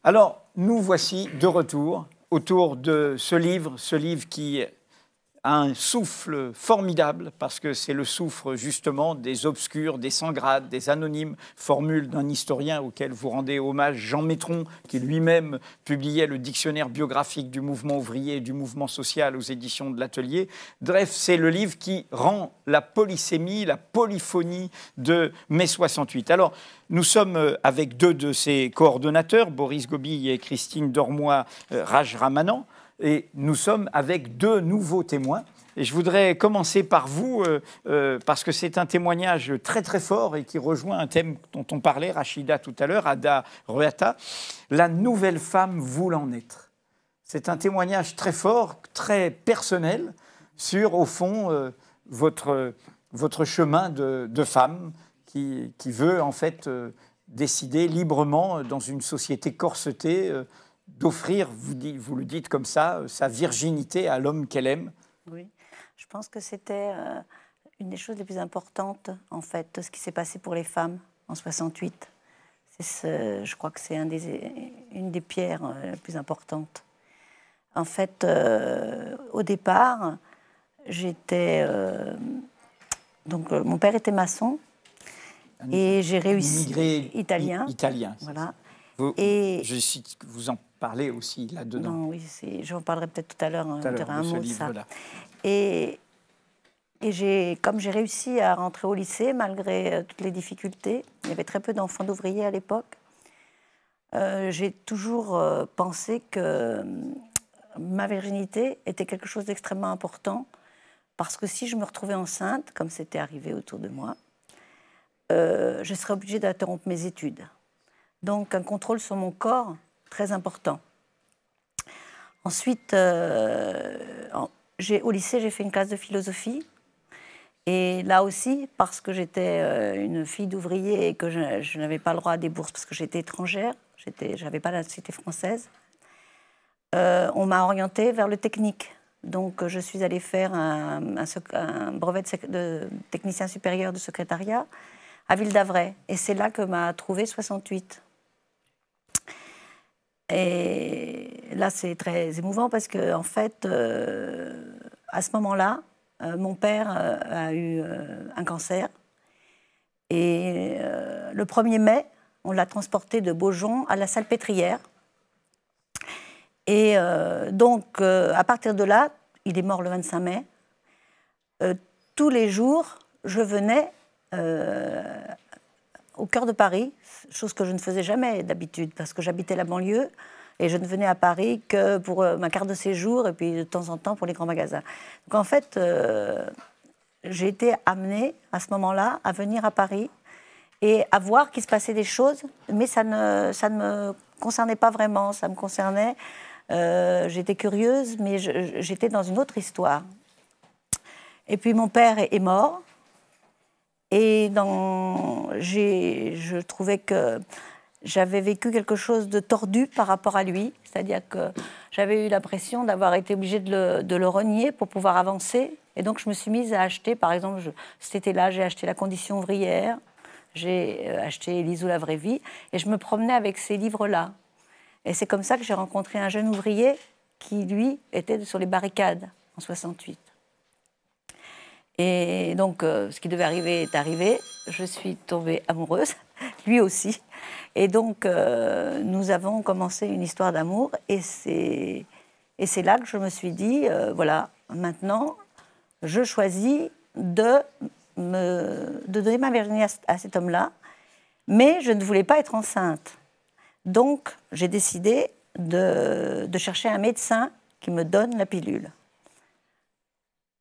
Alors, nous voici de retour autour de ce livre qui a un souffle formidable, parce que c'est le souffle justement des obscurs, des sans-grades, des anonymes, formule d'un historien auquel vous rendez hommage, Jean Métron, qui lui-même publiait le dictionnaire biographique du mouvement ouvrier et du mouvement social aux éditions de l'Atelier. Bref, c'est le livre qui rend la polysémie, la polyphonie de mai 68. Alors, nous sommes avec deux de ses coordonnateurs, Boris Gobille et Christine Dormois-Rajramanan, et nous sommes avec deux nouveaux témoins. Et je voudrais commencer par vous, parce que c'est un témoignage très très fort et qui rejoint un thème dont on parlait, Rachida tout à l'heure, Ada Ruata, la nouvelle femme voulant naître. C'est un témoignage très fort, très personnel, sur, au fond, votre chemin de femme qui veut, en fait, décider librement, dans une société corsetée, d'offrir, vous le dites comme ça, sa virginité à l'homme qu'elle aime. Oui, je pense que c'était une des choses les plus importantes, en fait, de ce qui s'est passé pour les femmes en 68. Je crois que c'est une des pierres les plus importantes. En fait, au départ, mon père était maçon et j'ai réussi... Immigré italien. Voilà. Vous en parlez aussi là-dedans. Non, oui, j'en parlerai peut-être tout à l'heure, on dirait un mot de ça. Là. Et comme j'ai réussi à rentrer au lycée, malgré toutes les difficultés, il y avait très peu d'enfants d'ouvriers à l'époque, j'ai toujours pensé que ma virginité était quelque chose d'extrêmement important, parce que si je me retrouvais enceinte, comme c'était arrivé autour de moi, je serais obligée d'interrompre mes études. Donc un contrôle sur mon corps très important. Ensuite, au lycée, j'ai fait une classe de philosophie. Et là aussi, parce que j'étais une fille d'ouvrier et que je n'avais pas le droit à des bourses parce que j'étais étrangère, je n'avais pas la nationalité française, on m'a orientée vers le technique. Donc je suis allée faire un brevet de technicien supérieur de secrétariat à Ville-d'Avray. Et c'est là que m'a trouvé 68. Et là, c'est très émouvant parce que, en fait, à ce moment-là, mon père a eu un cancer. Et le 1er mai, on l'a transporté de Beaujon à la Salpêtrière. Et donc, à partir de là, il est mort le 25 mai. Tous les jours, je venais au cœur de Paris, chose que je ne faisais jamais d'habitude, parce que j'habitais la banlieue et je ne venais à Paris que pour ma carte de séjour et puis de temps en temps pour les grands magasins. Donc en fait, j'ai été amenée à ce moment-là à venir à Paris et à voir qu'il se passait des choses, mais ça ne me concernait pas vraiment, ça me concernait. J'étais curieuse, mais j'étais dans une autre histoire. Et puis mon père est mort. Et je trouvais que j'avais vécu quelque chose de tordu par rapport à lui. C'est-à-dire que j'avais eu l'impression d'avoir été obligée de le renier pour pouvoir avancer. Et donc je me suis mise à acheter, par exemple, cet été-là, j'ai acheté La Condition ouvrière, j'ai acheté Élise ou La vraie vie, et je me promenais avec ces livres-là. Et c'est comme ça que j'ai rencontré un jeune ouvrier qui, lui, était sur les barricades en 68. Et donc, ce qui devait arriver est arrivé. Je suis tombée amoureuse, lui aussi. Et donc, nous avons commencé une histoire d'amour. Et c'est là que je me suis dit, voilà, maintenant, je choisis de donner ma virginité à cet homme-là. Mais je ne voulais pas être enceinte. Donc, j'ai décidé de chercher un médecin qui me donne la pilule.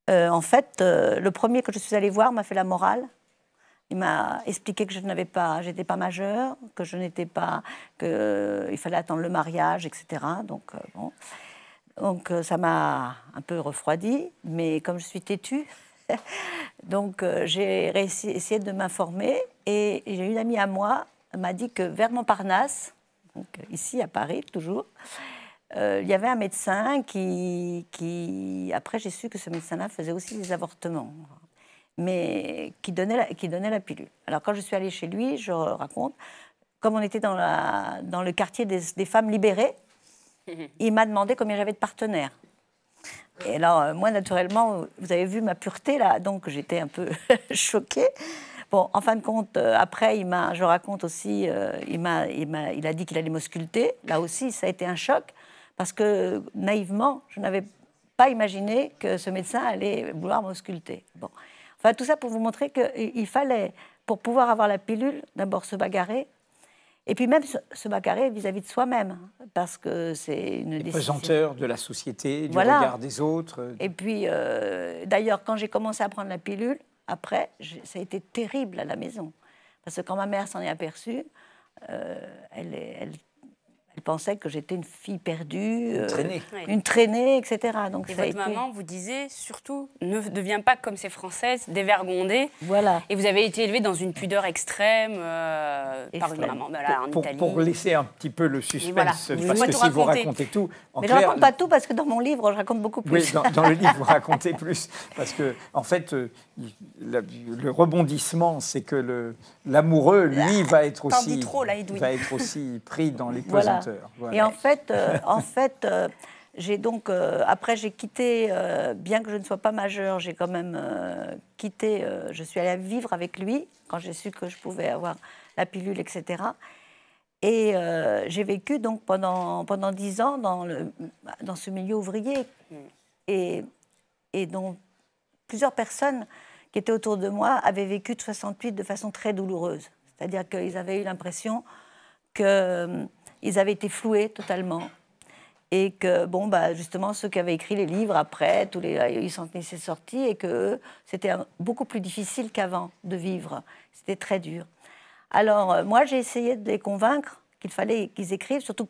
En fait, le premier que je suis allée voir m'a fait la morale. Il m'a expliqué que j'étais pas majeure, que je n'étais pas, qu'il fallait attendre le mariage, etc. Donc, bon. Donc ça m'a un peu refroidie, mais comme je suis têtue, donc j'ai essayé de m'informer. Et j'ai une amie à moi, elle m'a dit que vers Montparnasse, donc ici à Paris toujours, il y avait un médecin qui... Après, j'ai su que ce médecin-là faisait aussi des avortements, mais qui donnait la pilule. Alors, quand je suis allée chez lui, je raconte, comme on était dans le quartier des femmes libérées, il m'a demandé combien j'avais de partenaires. Et alors, moi, naturellement, vous avez vu ma pureté, là, donc j'étais un peu choquée. Bon, en fin de compte, après, je raconte aussi, il a dit qu'il allait m'ausculter. Là aussi, ça a été un choc, parce que naïvement, je n'avais pas imaginé que ce médecin allait vouloir m'ausculter. Bon. Enfin, tout ça pour vous montrer qu'il fallait, pour pouvoir avoir la pilule, d'abord se bagarrer, et puis même se bagarrer vis-à-vis de soi-même, parce que c'est une décision. Pesanteur de la société, du voilà. regard des autres. Et puis, d'ailleurs, quand j'ai commencé à prendre la pilule, après, ça a été terrible à la maison. Parce que quand ma mère s'en est aperçue, elle pensait que j'étais une fille perdue, une traînée, etc. Donc, et votre maman vous disait surtout, ne deviens pas comme ces Françaises, dévergondée. Voilà. Et vous avez été élevée dans une pudeur extrême par une maman en Italie. Pour laisser un petit peu le suspense, voilà. parce que si vous racontez tout... Mais je ne raconte pas tout, parce que dans mon livre, je raconte beaucoup plus. Oui, dans le livre, vous racontez plus. Parce que, en fait, le rebondissement, c'est que l'amoureux, lui, va être aussi pris dans les pesanteurs. Voilà. Et en fait, j'ai donc, après j'ai quitté, bien que je ne sois pas majeure, j'ai quand même quitté, je suis allée vivre avec lui, quand j'ai su que je pouvais avoir la pilule, etc. Et j'ai vécu donc pendant 10 ans dans ce milieu ouvrier, et dont plusieurs personnes qui étaient autour de moi avaient vécu de 68 de façon très douloureuse. C'est-à-dire qu'ils avaient eu l'impression qu'ils avaient été floués totalement. Et que, bon, justement, ceux qui avaient écrit les livres après, ils s'en tenaient sortis, et que c'était beaucoup plus difficile qu'avant de vivre. C'était très dur. Alors, moi, j'ai essayé de les convaincre qu'il fallait qu'ils écrivent, surtout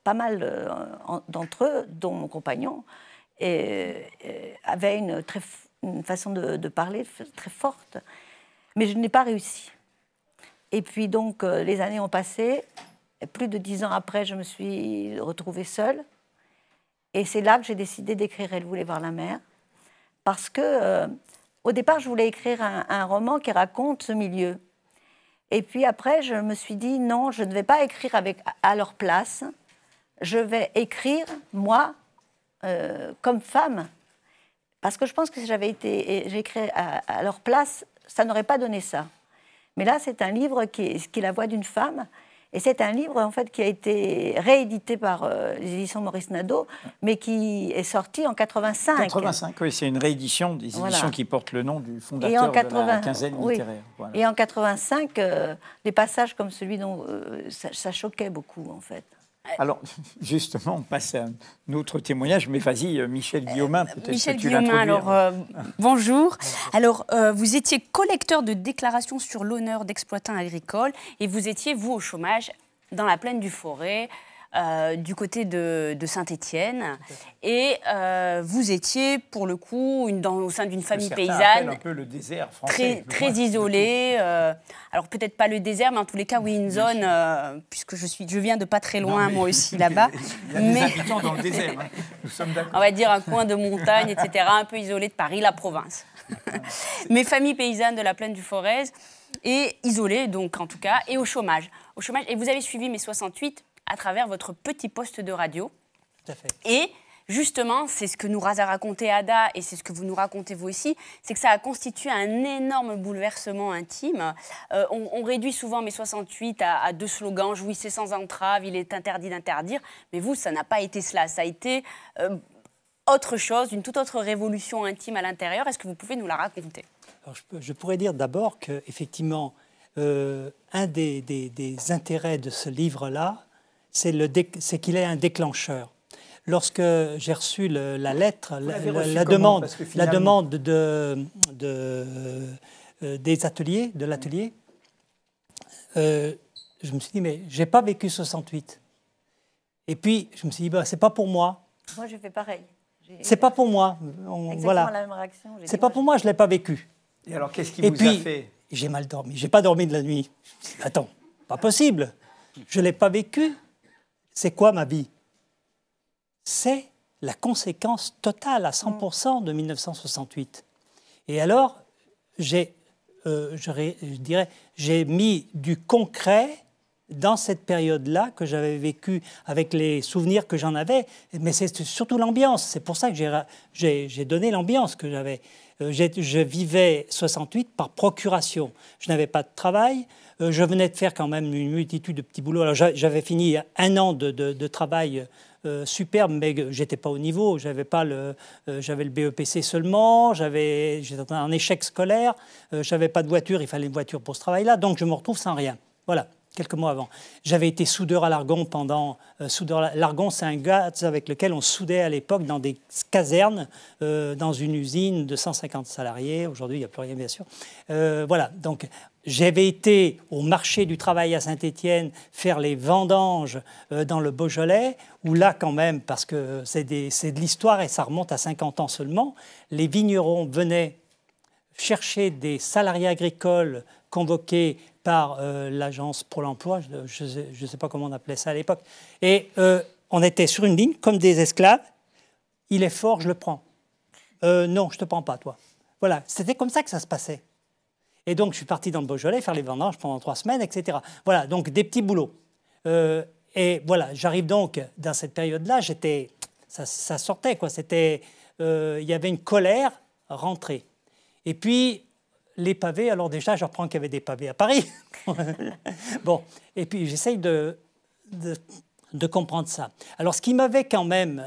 pas mal d'entre eux, dont mon compagnon, avaient une façon de parler très forte. Mais je n'ai pas réussi. Et puis donc, les années ont passé. Et plus de 10 ans après, je me suis retrouvée seule. Et c'est là que j'ai décidé d'écrire « Elle voulait voir la mer ». Parce que, au départ, je voulais écrire un roman qui raconte ce milieu. Et puis après, je me suis dit, non, je ne vais pas écrire à leur place. Je vais écrire, moi, comme femme. Parce que je pense que si j'avais écrit à leur place, ça n'aurait pas donné ça. Mais là, c'est un livre qui est la voix d'une femme. Et c'est un livre, en fait, qui a été réédité par les éditions Maurice Nadeau, mais qui est sorti en 85. 85, oui, c'est une réédition des éditions qui portent le nom du fondateur de la quinzaine littéraire. Voilà. Et en 85, des passages comme celui dont ça choquait beaucoup, en fait. Alors, justement, on passe à un autre témoignage, mais vas-y, Michel Guillaumin, peut-être Michel que tu Guillaumin, alors, bonjour. Alors, vous étiez collecteur de déclarations sur l'honneur d'exploitants agricoles et vous étiez, vous, au chômage dans la plaine du Forêt, du côté de Saint-Étienne. Et vous étiez, pour le coup, au sein d'une famille paysanne. Un peu le désert français. Très isolée. Alors, peut-être pas le désert, mais en tous les cas, oui, une zone, puisque je viens de pas très loin, moi aussi, là-bas. Il y a des habitants dans le désert, hein. Nous sommes d'accord. On va dire un coin de montagne, etc., un peu isolé de Paris, la province. Mais famille paysanne de la plaine du Forez, et isolée, donc, en tout cas, et au chômage. Et vous avez suivi mai 68 à travers votre petit poste de radio. Tout à fait. Et justement, c'est ce que nous a raconté Ada, et c'est ce que vous nous racontez vous aussi, c'est que ça a constitué un énorme bouleversement intime. On réduit souvent mai 68 à 2 slogans, « Jouissez sans entrave, il est interdit d'interdire ». Mais vous, ça n'a pas été cela. Ça a été autre chose, une toute autre révolution intime à l'intérieur. Est-ce que vous pouvez nous la raconter ? Alors, je pourrais dire d'abord qu'effectivement, un des intérêts de ce livre-là, c'est qu'il est un déclencheur. Lorsque j'ai reçu la lettre, la demande des ateliers, de l'atelier, je me suis dit, mais je n'ai pas vécu 68. Et puis, je me suis dit, c'est pas pour moi. Moi, j'ai fait pareil. C'est pas pour moi. Exactement la même réaction. C'est pas pour moi, je ne l'ai pas vécu. Et alors, qu'est-ce qui vous a fait ? J'ai mal dormi. J'ai pas dormi de la nuit. Attends, pas possible. Je ne l'ai pas vécu. C'est quoi ma vie ? C'est la conséquence totale à 100% de 1968. Et alors, je dirais, j'ai mis du concret dans cette période-là que j'avais vécue, avec les souvenirs que j'en avais, mais c'est surtout l'ambiance. C'est pour ça que j'ai donné l'ambiance que j'avais. Je vivais 68 par procuration. Je n'avais pas de travail. Je venais de faire quand même une multitude de petits boulots. Alors j'avais fini 1 an de travail superbe, mais je n'étais pas au niveau. J'avais le BEPC seulement. J'étais en échec scolaire. Je n'avais pas de voiture. Il fallait une voiture pour ce travail-là. Donc je me retrouve sans rien. Voilà. Quelques mois avant. J'avais été soudeur à l'Argon pendant... l'Argon, c'est un gaz avec lequel on soudait à l'époque dans des casernes, dans une usine de 150 salariés. Aujourd'hui, il n'y a plus rien, bien sûr. Voilà, donc j'avais été au marché du travail à Saint-Étienne faire les vendanges dans le Beaujolais, où là, quand même, parce que c'est de l'histoire et ça remonte à 50 ans seulement, les vignerons venaient chercher des salariés agricoles convoqués par l'Agence pour l'emploi, je ne sais pas comment on appelait ça à l'époque. Et on était sur une ligne, comme des esclaves. Il est fort, je le prends. Non, je ne te prends pas, toi. Voilà, c'était comme ça que ça se passait. Et donc, je suis parti dans le Beaujolais faire les vendanges pendant 3 semaines, etc. Voilà, donc des petits boulots. Et voilà, j'arrive donc dans cette période-là, ça sortait, quoi. Il y avait une colère rentrée. Et puis, les pavés, alors déjà, je reprends qu'il y avait des pavés à Paris. Bon, et puis j'essaye de comprendre ça. Alors, ce qui m'avait quand même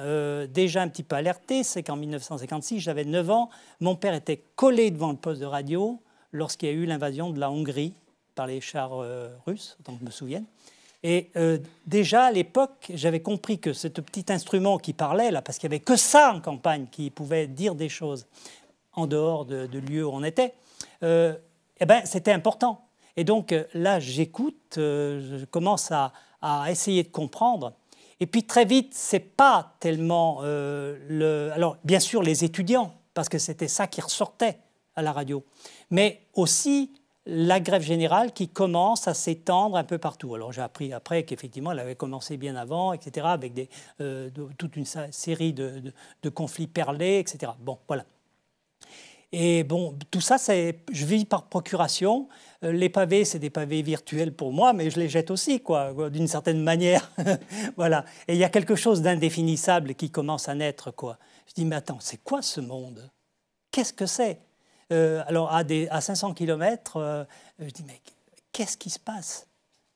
déjà un petit peu alerté, c'est qu'en 1956, j'avais 9 ans, mon père était collé devant le poste de radio lorsqu'il y a eu l'invasion de la Hongrie par les chars russes, autant que je me souvienne. Et déjà, à l'époque, j'avais compris que ce petit instrument qui parlait, là, parce qu'il n'y avait que ça en campagne, qui pouvait dire des choses en dehors de lieu où on était, eh ben, c'était important. Et donc là, j'écoute, je commence à essayer de comprendre. Et puis très vite, c'est pas tellement alors bien sûr les étudiants, parce que c'était ça qui ressortait à la radio, mais aussi la grève générale qui commence à s'étendre un peu partout. Alors j'ai appris après qu'effectivement, elle avait commencé bien avant, etc., avec toute une série de conflits perlés, etc. Bon, voilà. Et bon, tout ça, je vis par procuration. Les pavés, c'est des pavés virtuels pour moi, mais je les jette aussi, quoi, d'une certaine manière. Voilà. Et il y a quelque chose d'indéfinissable qui commence à naître, quoi. Je dis, mais attends, c'est quoi ce monde? Qu'est-ce que c'est? Alors, à 500 km, je dis, mais qu'est-ce qui se passe?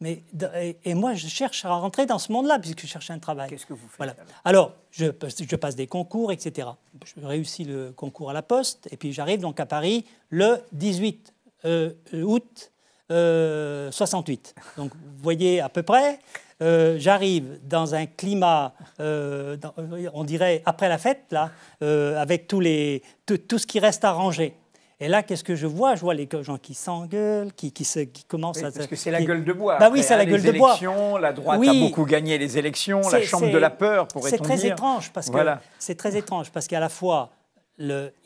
Et moi, je cherche à rentrer dans ce monde-là, puisque je cherche un travail. Qu'est-ce que vous faites? Voilà. Alors, je passe des concours, etc. Je réussis le concours à la Poste, et puis j'arrive donc à Paris le 18 août 68. Donc, vous voyez à peu près, j'arrive dans un climat, on dirait après la fête, là, avec tout ce qui reste à ranger. Et là, qu'est-ce que je vois? Je vois les gens qui s'engueulent, qui commencent à... Parce que c'est la gueule de bois. Bah oui, c'est la gueule de bois. La droite a beaucoup gagné les élections, la chambre de la peur, pourrait-on dire. C'est très étrange, parce que c'est très étrange, parce qu'à la fois,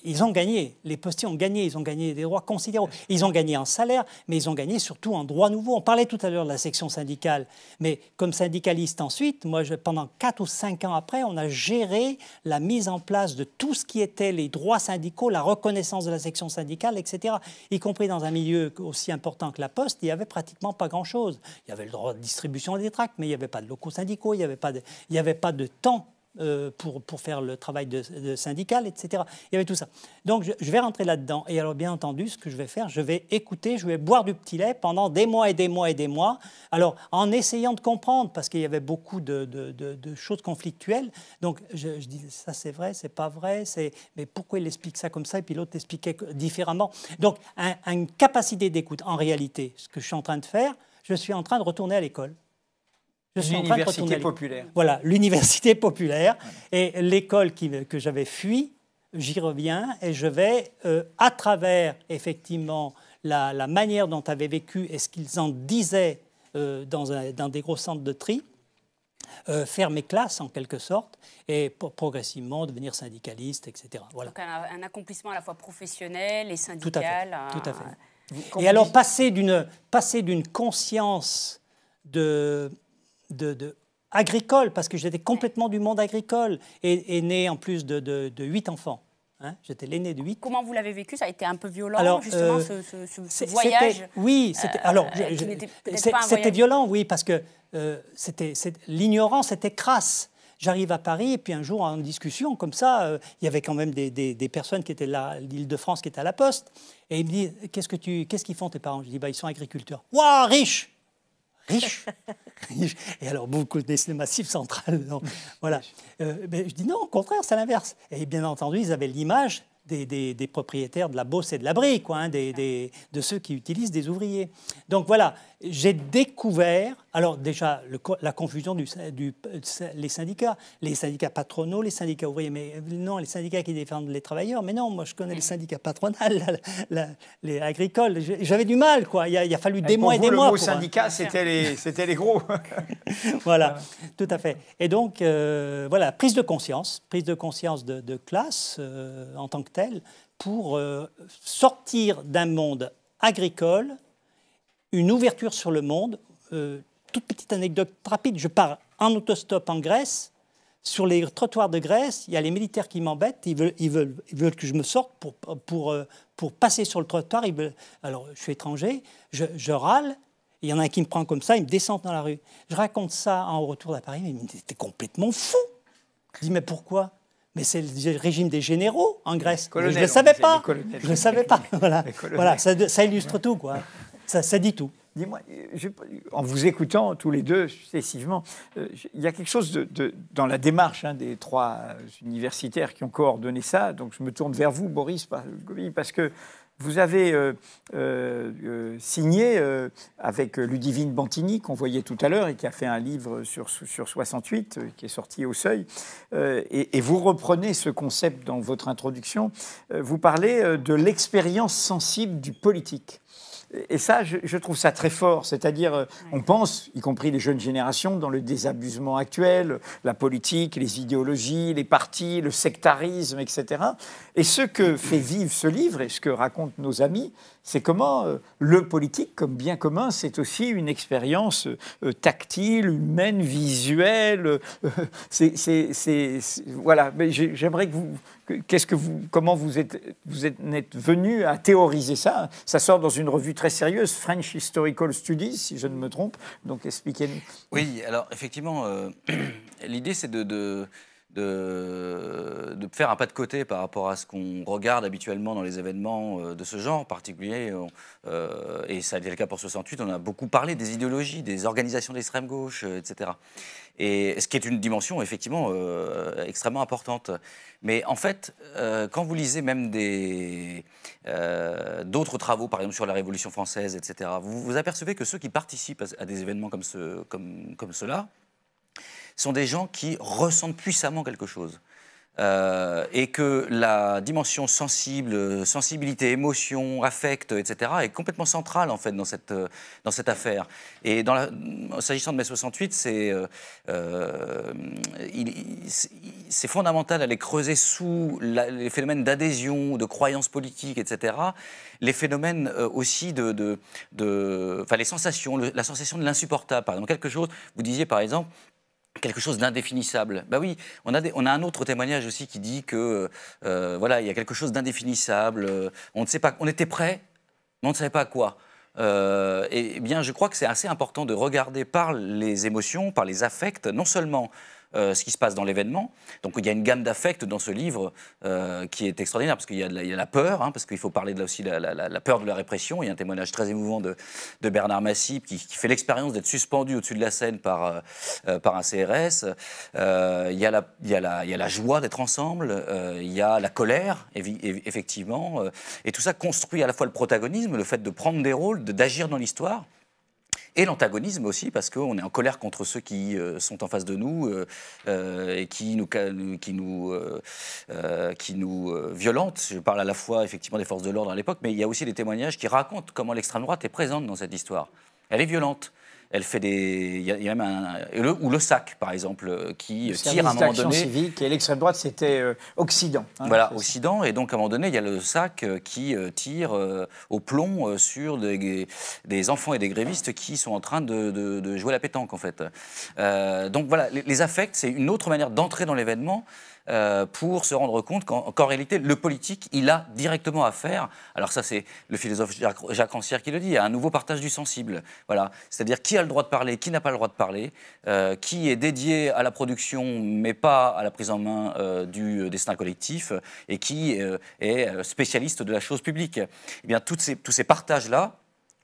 ils ont gagné, les postiers ont gagné, ils ont gagné des droits considérables. Ils ont gagné en salaire, mais ils ont gagné surtout en droits nouveaux. On parlait tout à l'heure de la section syndicale, mais comme syndicaliste ensuite, moi, pendant 4 ou 5 ans après, on a géré la mise en place de tout ce qui était les droits syndicaux, la reconnaissance de la section syndicale, etc. Y compris dans un milieu aussi important que la Poste, il n'y avait pratiquement pas grand-chose. Il y avait le droit de distribution des tracts, mais il n'y avait pas de locaux syndicaux, il n'y avait pas de temps pour faire le travail de syndical, etc. Il y avait tout ça. Donc, je vais rentrer là-dedans. Et alors, bien entendu, ce que je vais faire, je vais écouter, je vais boire du petit lait pendant des mois et des mois et des mois. Alors, en essayant de comprendre, parce qu'il y avait beaucoup de choses conflictuelles. Donc, je dis, ça c'est vrai, c'est pas vrai, mais pourquoi il explique ça comme ça et puis l'autre l'expliquait différemment. Donc, une capacité d'écoute. En réalité, ce que je suis en train de faire, je suis en train de retourner à l'école. L'université populaire. Voilà, l'université populaire. Et l'école que j'avais fui, j'y reviens et je vais, à travers effectivement la manière dont avaient vécu et ce qu'ils en disaient dans des gros centres de tri, faire mes classes en quelque sorte et progressivement devenir syndicaliste, etc. Voilà. Donc un accomplissement à la fois professionnel et syndical. Tout à fait. Et alors passer d'une conscience agricole, parce que j'étais complètement du monde agricole, et né en plus de 8 enfants. hein, j'étais l'aîné de 8. Comment vous l'avez vécu? Ça a été un peu violent, Alors, justement, ce voyage? Oui, c'était violent, oui, parce que l'ignorance était crasse. J'arrive à Paris et puis un jour, en discussion comme ça, il y avait quand même des personnes qui étaient là, l'Île-de-France, qui étaient à la Poste. Et ils me disent, qu'est-ce qu'ils font tes parents? Je dis, ils sont agriculteurs. Waouh, riches! Riches. Et alors, vous connaissez le Massif central. Non, voilà. Mais je dis non, au contraire, c'est l'inverse. Et bien entendu, ils avaient l'image des propriétaires de la Beauce et de la Brie, quoi, hein, de ceux qui utilisent des ouvriers. Donc voilà, j'ai découvert, alors déjà, la confusion les syndicats patronaux, les syndicats ouvriers, mais non, les syndicats qui défendent les travailleurs, mais non, moi je connais les syndicats patronaux, les agricoles, j'avais du mal, quoi. Il a fallu des mois et des mois. Le mot syndicat, c'était les gros. Voilà, tout à fait. Et donc, voilà, prise de conscience de classe en tant que telle, pour sortir d'un monde agricole, une ouverture sur le monde. Toute petite anecdote rapide, je pars en autostop en Grèce. Sur les trottoirs de Grèce, il y a les militaires qui m'embêtent, ils veulent que je me sorte pour passer sur le trottoir. Alors, je suis étranger, je râle, il y en a un qui me prend comme ça, il me descend dans la rue. Je raconte ça en retour à Paris, mais il me dit, t'es complètement fou. Je dis, mais pourquoi? Mais c'est le régime des généraux en Grèce. Je ne le savais pas. Je ne le savais pas. Voilà, ça illustre tout, quoi. Ça dit tout. Dis-moi, en vous écoutant tous les deux successivement, il y a quelque chose dans la démarche des trois universitaires qui ont coordonné ça. Donc je me tourne vers vous, Boris, parce que vous avez signé avec Ludivine Bantini, qu'on voyait tout à l'heure, et qui a fait un livre sur 68, qui est sorti au Seuil. Et vous reprenez ce concept dans votre introduction. Vous parlez de l'expérience sensible du politique. Et ça, je trouve ça très fort. C'est-à-dire, on pense, y compris les jeunes générations, dans le désabusement actuel, la politique, les idéologies, les partis, le sectarisme, etc. Et ce que fait vivre ce livre, et ce que racontent nos amis, c'est comment le politique, comme bien commun, c'est aussi une expérience tactile, humaine, visuelle. Voilà. Mais j'aimerais que comment vous êtes venu à théoriser ça? Ça sort dans une revue très sérieuse, French Historical Studies, si je ne me trompe. Donc expliquez-nous. Oui, alors effectivement, l'idée c'est de faire un pas de côté par rapport à ce qu'on regarde habituellement dans les événements de ce genre en particulier. Et ça a été le cas pour 68, on a beaucoup parlé des idéologies, des organisations d'extrême gauche, etc. Et ce qui est une dimension effectivement extrêmement importante. Mais en fait, quand vous lisez même d'autres travaux, par exemple sur la Révolution française, etc., vous apercevez que ceux qui participent à des événements comme ceux-là, sont des gens qui ressentent puissamment quelque chose. Et que la dimension sensibilité, émotion, affect, etc., est complètement centrale en fait dans cette affaire. Et s'agissant de mai 68, c'est fondamental d'aller creuser sous les phénomènes d'adhésion, de croyances politiques, etc., les phénomènes aussi les sensations, la sensation de l'insupportable. Par exemple, quelque chose, vous disiez par exemple, quelque chose d'indéfinissable. Ben oui, on a un autre témoignage aussi qui dit que voilà, il y a quelque chose d'indéfinissable. On ne sait pas, on était prêt, mais on ne savait pas à quoi. Et bien, je crois que c'est assez important de regarder par les émotions, par les affects, non seulement ce qui se passe dans l'événement. Donc il y a une gamme d'affects dans ce livre qui est extraordinaire, parce qu'il y a la peur, hein, parce qu'il faut parler aussi de la peur de la répression. Il y a un témoignage très émouvant de Bernard Massip qui fait l'expérience d'être suspendu au-dessus de la Seine par un CRS. Il y a la joie d'être ensemble, il y a la colère, effectivement. Et tout ça construit à la fois le protagonisme, le fait de prendre des rôles, d'agir dans l'histoire, et l'antagonisme aussi, parce qu'on est en colère contre ceux qui sont en face de nous et qui nous violentent. Je parle à la fois effectivement des forces de l'ordre à l'époque, mais il y a aussi des témoignages qui racontent comment l'extrême droite est présente dans cette histoire. Elle est violente. Elle fait il y a même ou le SAC, par exemple, qui tire à un moment donné. Civique, et l'extrême droite, c'était Occident. Hein, voilà, Occident. Et donc, à un moment donné, il y a le SAC qui tire au plomb sur des enfants et des grévistes qui sont en train de jouer à la pétanque, en fait. Donc, voilà, les affects, c'est une autre manière d'entrer dans l'événement. pour se rendre compte qu'en réalité, le politique, il a directement affaire, alors ça c'est le philosophe Jacques Rancière qui le dit, à un nouveau partage du sensible. Voilà. C'est-à-dire qui a le droit de parler, qui n'a pas le droit de parler, qui est dédié à la production mais pas à la prise en main du destin collectif, et qui est spécialiste de la chose publique. Eh bien, tous ces partages-là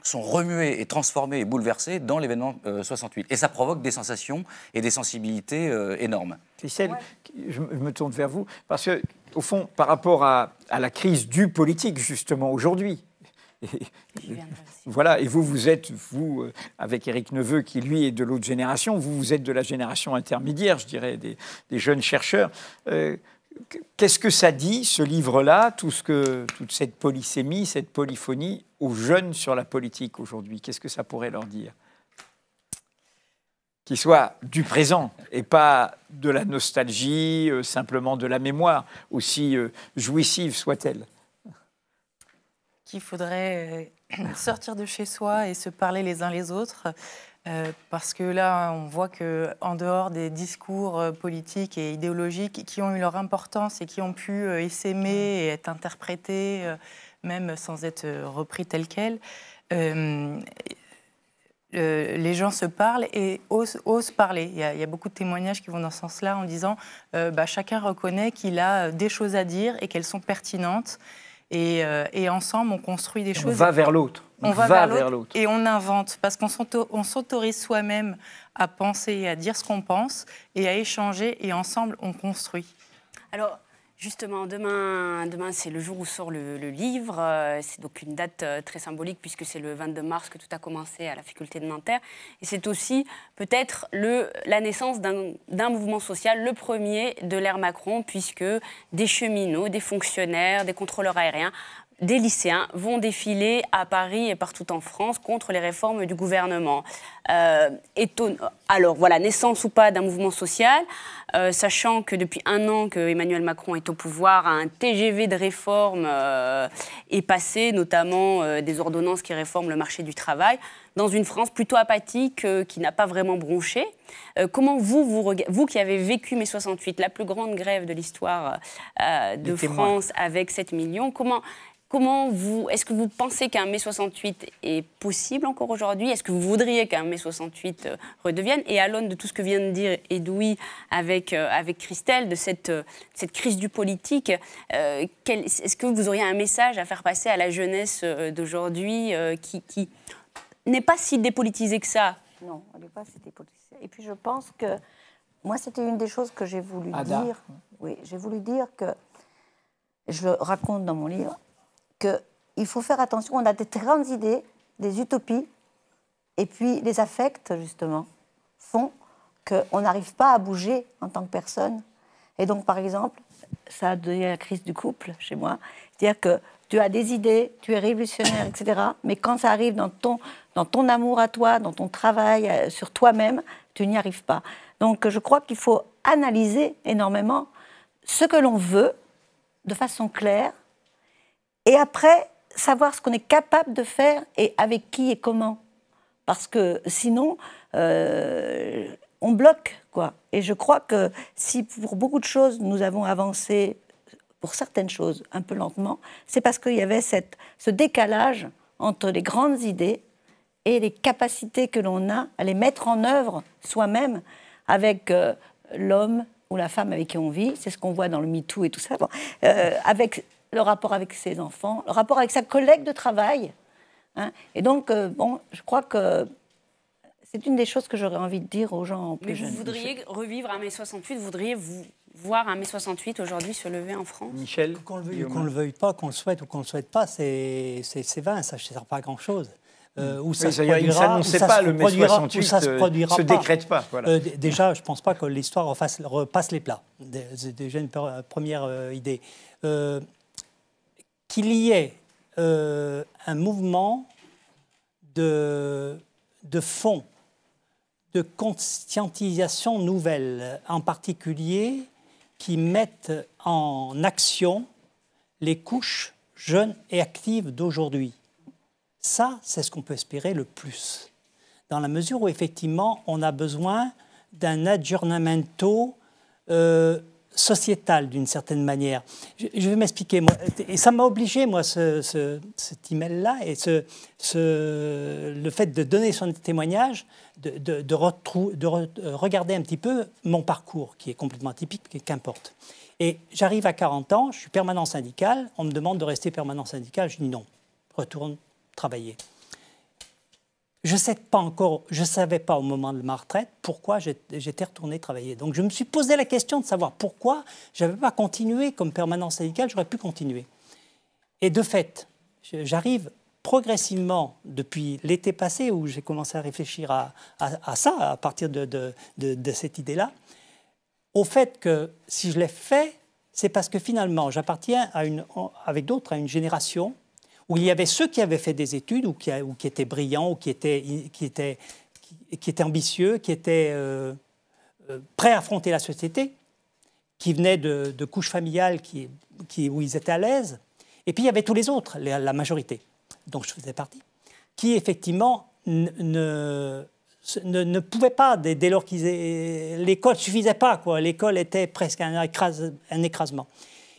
sont remués et transformés et bouleversés dans l'événement 68. Et ça provoque des sensations et des sensibilités énormes. Christelle, je me tourne vers vous, parce que, au fond, par rapport à la crise du politique, justement, aujourd'hui, voilà, et vous êtes, avec Éric Neveu, qui lui est de l'autre génération, vous êtes de la génération intermédiaire, je dirais, des jeunes chercheurs. Qu'est-ce que ça dit, ce livre-là, toute cette polysémie, cette polyphonie, aux jeunes sur la politique aujourd'hui? Qu'est-ce que ça pourrait leur dire? Qui soit du présent et pas de la nostalgie, simplement de la mémoire, aussi jouissive soit-elle. Qu'il faudrait sortir de chez soi et se parler les uns les autres. Parce que là, on voit qu'en dehors des discours politiques et idéologiques qui ont eu leur importance et qui ont pu essaimer et être interprétés, même sans être repris tels quels, les gens se parlent et osent parler. Il y a beaucoup de témoignages qui vont dans ce sens-là en disant chacun reconnaît qu'il a des choses à dire et qu'elles sont pertinentes. Et ensemble, on construit des choses. On va vers l'autre. On va vers l'autre. Et on invente, parce qu'on s'autorise soi-même à penser et à dire ce qu'on pense et à échanger, et ensemble, on construit. Alors, justement, demain c'est le jour où sort le livre. C'est donc une date très symbolique, puisque c'est le 22 mars que tout a commencé à la faculté de Nanterre. Et c'est aussi peut-être la naissance d'un mouvement social, le premier de l'ère Macron, puisque des cheminots, des fonctionnaires, des contrôleurs aériens, des lycéens vont défiler à Paris et partout en France contre les réformes du gouvernement. Alors voilà, naissance ou pas d'un mouvement social, sachant que depuis 1 an que Emmanuel Macron est au pouvoir, un TGV de réforme est passé, notamment des ordonnances qui réforment le marché du travail, dans une France plutôt apathique qui n'a pas vraiment bronché. Comment vous qui avez vécu mai 68, la plus grande grève de l'histoire de France avec 7 millions, est-ce que vous pensez qu'un mai 68 est possible encore aujourd'hui? Est-ce que vous voudriez qu'un mai 68 redevienne? Et à l'aune de tout ce que vient de dire Edoui avec Christelle, de cette crise du politique, est-ce que vous auriez un message à faire passer à la jeunesse d'aujourd'hui qui n'est pas si dépolitisée que ça? Non, elle n'est pas si dépolitisée. Et puis je pense que, moi c'était une des choses que j'ai voulu dire. Oui, j'ai voulu dire que, je le raconte dans mon livre, qu'il faut faire attention, on a des grandes idées, des utopies, et puis les affects, justement, font qu'on n'arrive pas à bouger en tant que personne. Et donc, par exemple, ça a donné la crise du couple chez moi, c'est-à-dire que tu as des idées, tu es révolutionnaire, etc., mais quand ça arrive dans ton amour à toi, dans ton travail, sur toi-même, tu n'y arrives pas. Donc, je crois qu'il faut analyser énormément ce que l'on veut, de façon claire, et après, savoir ce qu'on est capable de faire et avec qui et comment. Parce que sinon, on bloque, quoi. Et je crois que si pour beaucoup de choses, nous avons avancé, pour certaines choses, un peu lentement, c'est parce qu'il y avait ce décalage entre les grandes idées et les capacités que l'on a à les mettre en œuvre soi-même avec l'homme ou la femme avec qui on vit. C'est ce qu'on voit dans le MeToo et tout ça. Bon, avec le rapport avec ses enfants, le rapport avec sa collègue de travail. Hein. Et donc, je crois que c'est une des choses que j'aurais envie de dire aux gens plus jeunes. Mais vous voudriez revivre un mai 68, vous voudriez voir un mai 68 aujourd'hui se lever en France? Michel, qu'on le veuille pas, qu'on le souhaite ou qu'on le souhaite pas, c'est vain, ça ne sert pas à grand-chose. Où ça se produira, il ne s'annonçait pas le mai 68, ça se décrète pas. Voilà. Déjà, je ne pense pas que l'histoire repasse les plats. C'est déjà une première idée. Qu'il y ait un mouvement de fond, de conscientisation nouvelle, en particulier qui mettent en action les couches jeunes et actives d'aujourd'hui. Ça, c'est ce qu'on peut espérer le plus, dans la mesure où, effectivement, on a besoin d'un aggiornamento sociétale d'une certaine manière. Je vais m'expliquer. Et ça m'a obligé, moi, cet email-là et le fait de donner son témoignage, de regarder un petit peu mon parcours, qui est complètement atypique, mais qu'importe. Et j'arrive à 40 ans, je suis permanent syndical, on me demande de rester permanent syndical, je dis non, retourne travailler. Je ne savais pas au moment de ma retraite pourquoi j'étais retourné travailler. Donc je me suis posé la question de savoir pourquoi je n'avais pas continué comme permanent syndical, j'aurais pu continuer. Et de fait, j'arrive progressivement, depuis l'été passé, où j'ai commencé à réfléchir à ça, à partir de cette idée-là, au fait que si je l'ai fait, c'est parce que finalement, j'appartiens avec d'autres à une génération où il y avait ceux qui avaient fait des études, ou qui étaient brillants, ou qui étaient ambitieux, qui étaient prêts à affronter la société, qui venaient de couches familiales où ils étaient à l'aise. Et puis il y avait tous les autres, la majorité, dont je faisais partie, qui effectivement ne pouvaient pas, dès lors l'école ne suffisait pas, quoi. L'école était presque un écrasement.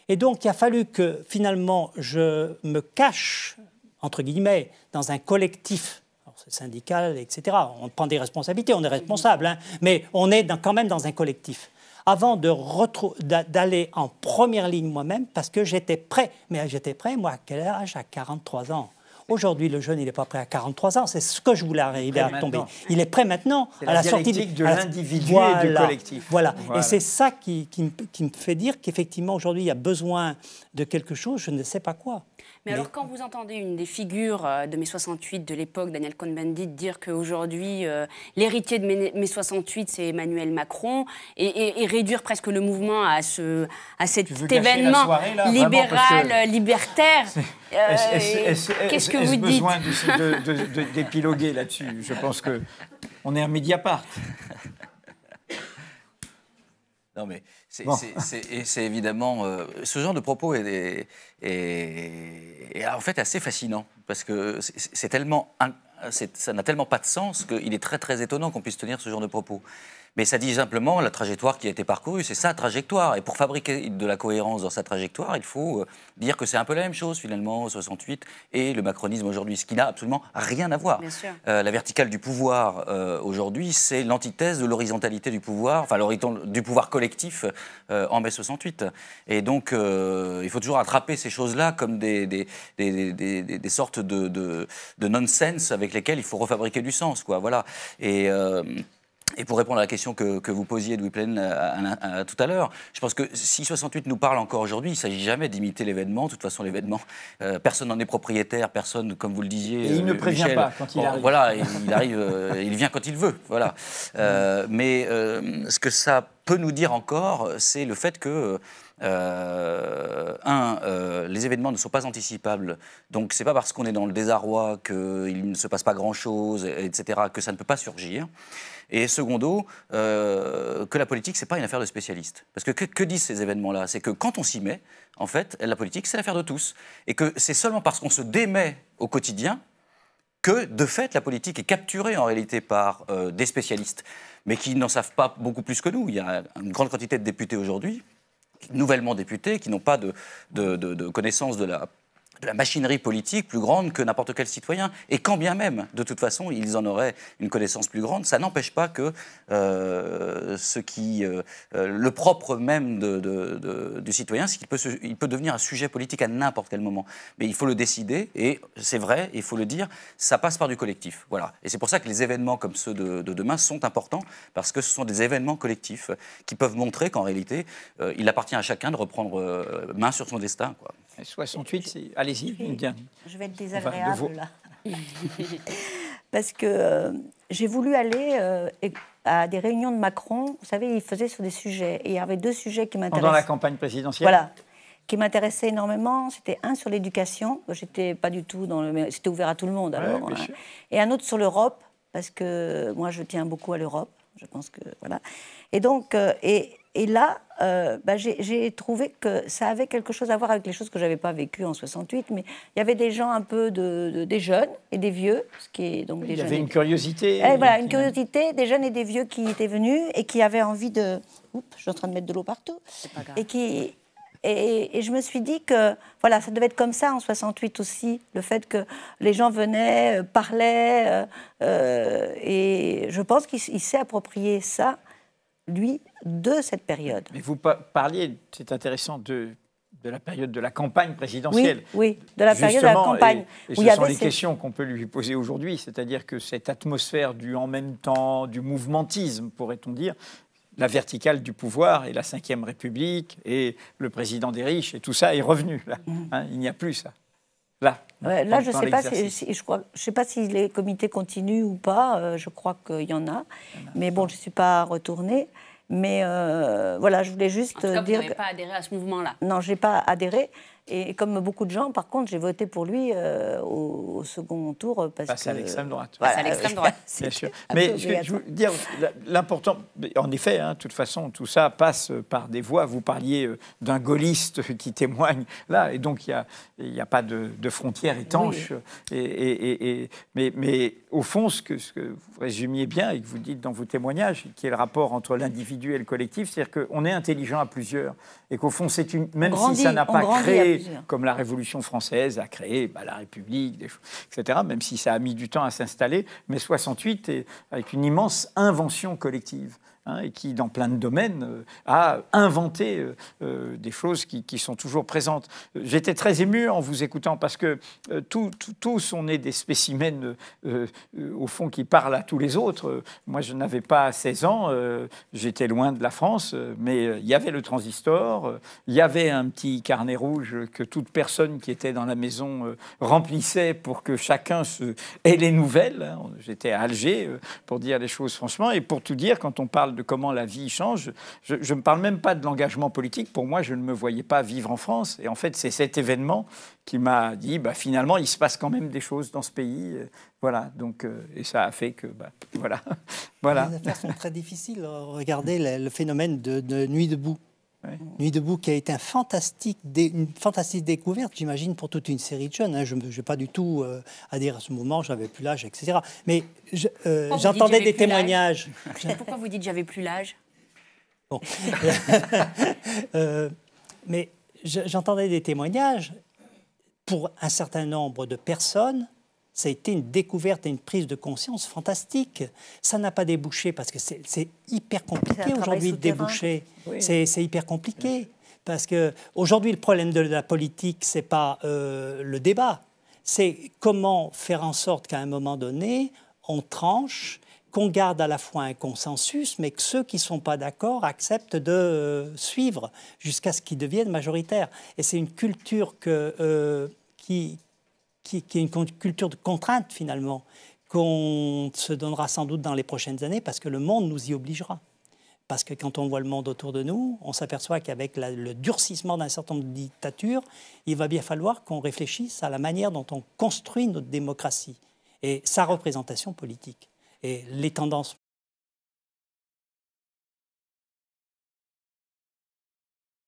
Et donc, il a fallu que, finalement, je me cache, entre guillemets, dans un collectif, c'est syndical, etc. On prend des responsabilités, on est responsable, hein, mais on est quand même dans un collectif. Avant d'aller en première ligne moi-même, parce que j'étais prêt. Mais j'étais prêt, moi, à quel âge? À 43 ans. Aujourd'hui, le jeune, il n'est pas prêt à 43 ans. C'est ce que je voulais arriver à tomber. Il est prêt maintenant à la sortie de l'individu et du collectif. Voilà. Et c'est ça qui me fait dire qu'effectivement, aujourd'hui, il y a besoin de quelque chose, je ne sais pas quoi. Mais alors, quand vous entendez une des figures de mai 68 de l'époque, Daniel Cohn-Bendit, dire qu'aujourd'hui, l'héritier de mai 68, c'est Emmanuel Macron, et réduire presque le mouvement à cet événement soirée, là, libéral, libertaire, qu'est-ce que vous dites? Besoin d'épiloguer là-dessus. Je pense qu'on est un Mediapart. Non, mais c'est évidemment... ce genre de propos est en fait assez fascinant, parce que ça n'a tellement pas de sens qu'il est très, très étonnant qu'on puisse tenir ce genre de propos. Mais ça dit simplement la trajectoire qui a été parcourue, c'est sa trajectoire. Et pour fabriquer de la cohérence dans sa trajectoire, il faut dire que c'est un peu la même chose, finalement, 68 et le macronisme aujourd'hui, ce qui n'a absolument rien à voir. La verticale du pouvoir, aujourd'hui, c'est l'antithèse de l'horizontalité du pouvoir, enfin, du pouvoir collectif en mai 68. Et donc, il faut toujours attraper ces choses-là comme des sortes de nonsense avec lesquels il faut refabriquer du sens, quoi. Voilà. Et pour répondre à la question que vous posiez, Louis Pleine, tout à l'heure, je pense que si 68 nous parle encore aujourd'hui, il ne s'agit jamais d'imiter l'événement. De toute façon, l'événement, personne n'en est propriétaire, personne, comme vous le disiez. Et il ne prévient Michel, pas quand il arrive. Voilà, il arrive, il vient quand il veut. Voilà. Mais ce que ça peut nous dire encore, c'est le fait que les événements ne sont pas anticipables. Donc, ce n'est pas parce qu'on est dans le désarroi qu'il ne se passe pas grand-chose, etc., que ça ne peut pas surgir. Et secondo, que la politique, ce n'est pas une affaire de spécialistes. Parce que disent ces événements-là? C'est que quand on s'y met, en fait, la politique, c'est l'affaire de tous. Et que c'est seulement parce qu'on se démet au quotidien que, de fait, la politique est capturée, en réalité, par des spécialistes, mais qui n'en savent pas beaucoup plus que nous. Il y a une grande quantité de députés aujourd'hui, nouvellement députés, qui n'ont pas de connaissance de la machinerie politique plus grande que n'importe quel citoyen. Et quand bien même, de toute façon, ils en auraient une connaissance plus grande, ça n'empêche pas que le propre même du citoyen, c'est qu'il peut devenir un sujet politique à n'importe quel moment. Mais il faut le décider, et c'est vrai, il faut le dire, ça passe par du collectif. Voilà. Et c'est pour ça que les événements comme ceux de demain sont importants, parce que ce sont des événements collectifs qui peuvent montrer qu'en réalité, il appartient à chacun de reprendre main sur son destin, quoi. 68, allez-y. Je vais être désagréable, là. Parce que j'ai voulu aller à des réunions de Macron. Vous savez, il faisait sur des sujets. Et il y avait deux sujets qui m'intéressaient. Pendant la campagne présidentielle. Voilà. Qui m'intéressaient énormément. C'était un sur l'éducation. J'étais pas du tout dans le... C'était ouvert à tout le monde, alors. Ouais, hein. Et un autre sur l'Europe, parce que moi, je tiens beaucoup à l'Europe. Je pense que... Voilà. Et donc... Et là, j'ai trouvé que ça avait quelque chose à voir avec les choses que je n'avais pas vécues en 68, mais il y avait des gens un peu des jeunes et des vieux, ce qui est donc des Il y jeunes. avait une curiosité. Voilà, une curiosité, des jeunes et des vieux qui étaient venus et qui avaient envie de... Oups, je suis en train de mettre de l'eau partout. C'est pas grave. Et je me suis dit que voilà, ça devait être comme ça en 68 aussi, le fait que les gens venaient, parlaient, et je pense qu'il s'est approprié ça, lui, de cette période. Mais vous parliez, c'est intéressant, de la période de la campagne présidentielle. Oui, de la période de la campagne. Et où ce il y sont avait les questions qu'on peut lui poser aujourd'hui, c'est-à-dire que cette atmosphère du en même temps, du mouvementisme, pourrait-on dire, la verticale du pouvoir et la Ve République et le président des riches et tout ça est revenu. Là. Hein, il n'y a plus ça. Là, là je ne sais pas je sais pas si les comités continuent ou pas. Je crois qu'il y en a. Mais bon, je ne suis pas retournée. Mais voilà, je voulais juste en tout cas, dire... vous n'avez pas adhéré à ce mouvement-là. Non, je n'ai pas adhéré. Et comme beaucoup de gens, par contre, j'ai voté pour lui au second tour. Passe à l'extrême droite. Voilà, à l'extrême droite. Bien sûr. Mais ce que je veux dire, l'important, en effet, de toute façon, tout ça passe par des voix. Vous parliez d'un gaulliste qui témoigne là, et donc il n'y a pas de frontières étanches. Oui. Mais au fond, ce que vous résumiez bien et que vous dites dans vos témoignages, qui est le rapport entre l'individu et le collectif, c'est-à-dire qu'on est intelligent à plusieurs, et qu'au fond, c'est même si ça n'a pas créé, comme la Révolution française a créé la République, des choses, etc., même si ça a mis du temps à s'installer, mais 68 est avec une immense invention collective. Et qui, dans plein de domaines, a inventé des choses qui sont toujours présentes. J'étais très ému en vous écoutant parce que tous, on est des spécimens, au fond, qui parlent à tous les autres. Moi, je n'avais pas 16 ans, j'étais loin de la France, mais il y avait le transistor, il y avait un petit carnet rouge que toute personne qui était dans la maison remplissait pour que chacun ait les nouvelles. J'étais à Alger, pour dire les choses franchement, et pour tout dire, quand on parle de comment la vie change. Je ne parle même pas de l'engagement politique. Pour moi, je ne me voyais pas vivre en France. Et en fait, c'est cet événement qui m'a dit, finalement, il se passe quand même des choses dans ce pays. Voilà. Donc, et ça a fait que, voilà. Voilà. Les affaires sont très difficiles. Regardez le phénomène de Nuit debout. Ouais. Nuit debout qui a été une fantastique découverte, j'imagine, pour toute une série de jeunes. Je ne vais pas du tout adhérer à ce mouvement, j'avais plus l'âge, etc. Mais j'entendais des témoignages. Pourquoi vous dites j'avais plus l'âge? Bon. Mais j'entendais des témoignages. Pour un certain nombre de personnes, ça a été une découverte et une prise de conscience fantastique. Ça n'a pas débouché parce que c'est hyper compliqué aujourd'hui de déboucher. Oui. C'est hyper compliqué. Parce qu'aujourd'hui, le problème de la politique, ce n'est pas le débat. C'est comment faire en sorte qu'à un moment donné, on tranche, qu'on garde à la fois un consensus, mais que ceux qui ne sont pas d'accord acceptent de suivre jusqu'à ce qu'ils deviennent majoritaires. Et c'est une culture qui est une culture de contrainte, finalement, qu'on se donnera sans doute dans les prochaines années, parce que le monde nous y obligera. Parce que quand on voit le monde autour de nous, on s'aperçoit qu'avec le durcissement d'un certain nombre de dictatures, il va bien falloir qu'on réfléchisse à la manière dont on construit notre démocratie et sa représentation politique. Et les tendances